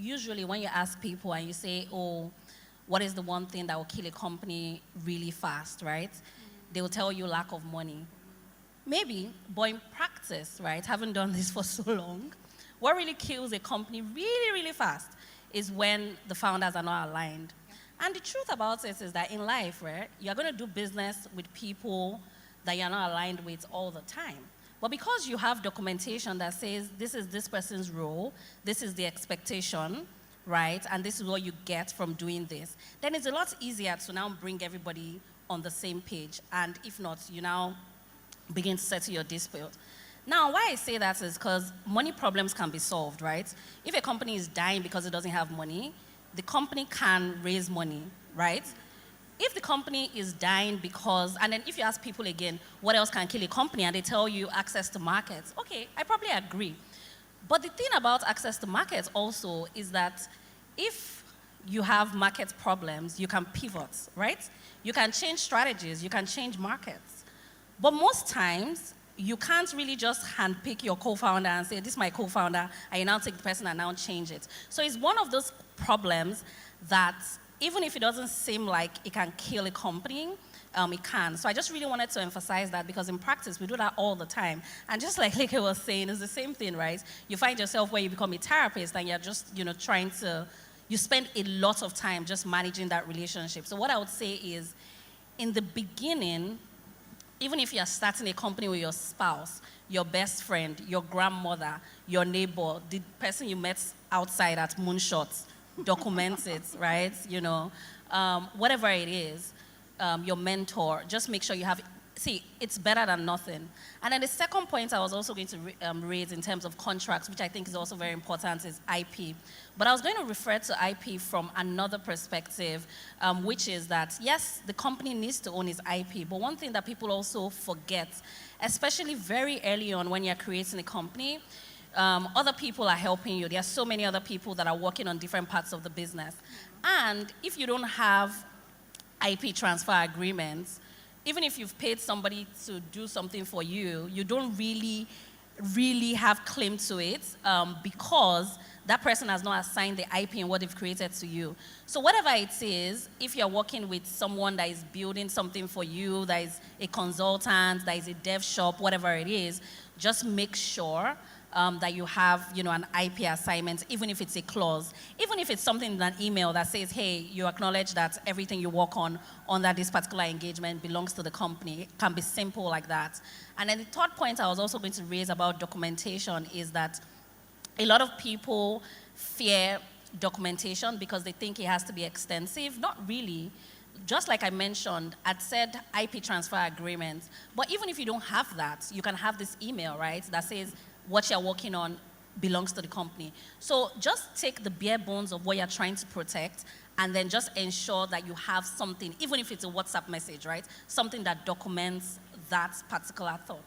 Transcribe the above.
usually when you ask people and you say, oh, what is the one thing that will kill a company really fast, right? They will tell you lack of money. Maybe, but in practice, right, haven't done this for so long, what really kills a company really, really fast is when the founders are not aligned. And the truth about it is that in life, right, you're going to do business with people that you're not aligned with all the time. But because you have documentation that says this is this person's role, this is the expectation, right, and this is what you get from doing this, then it's a lot easier to now bring everybody on the same page. And if not, you now begin to settle your dispute. Now, why I say that is because money problems can be solved, right? If a company is dying because it doesn't have money, the company can raise money, right? If the company is dying because, and then if you ask people again, what else can kill a company, and they tell you access to markets, okay, I probably agree. But the thing about access to markets also is that if you have market problems, you can pivot, right? You can change strategies, you can change markets. But most times, you can't really just handpick your co-founder and say, this is my co-founder, and you now take the person and now change it. So it's one of those problems that even if it doesn't seem like it can kill a company, it can. So I just really wanted to emphasize that because in practice, we do that all the time. And just like Leke was saying, it's the same thing, right? You find yourself where you become a therapist and you're just, trying to, you spend a lot of time just managing that relationship. So what I would say is, in the beginning, even if you're starting a company with your spouse, your best friend, your grandmother, your neighbor, the person you met outside at Moonshots, document it, right? Whatever it is, your mentor, just make sure you have, see, it's better than nothing. And then the second point I was also going to raise in terms of contracts, which I think is also very important, is IP. But I was going to refer to IP from another perspective, which is that, yes, the company needs to own its IP, but one thing that people also forget, especially very early on when you're creating a company, other people are helping you. There are so many other people that are working on different parts of the business. And if you don't have IP transfer agreements, even if you've paid somebody to do something for you, you don't really have claim to it because that person has not assigned the IP and what they've created to you. So whatever it is, if you're working with someone that is building something for you, that is a consultant, that is a dev shop, whatever it is, just make sure that you have, an IP assignment, even if it's a clause, even if it's something in an email that says, hey, you acknowledge that everything you work on under this particular engagement belongs to the company. It can be simple like that. And then the third point I was also going to raise about documentation is that a lot of people fear documentation because they think it has to be extensive. Not really. Just like I mentioned, I'd said IP transfer agreements, but even if you don't have that, you can have this email, right, that says, what you're working on belongs to the company. So just take the bare bones of what you're trying to protect and then just ensure that you have something, even if it's a WhatsApp message, right? Something that documents that particular thought.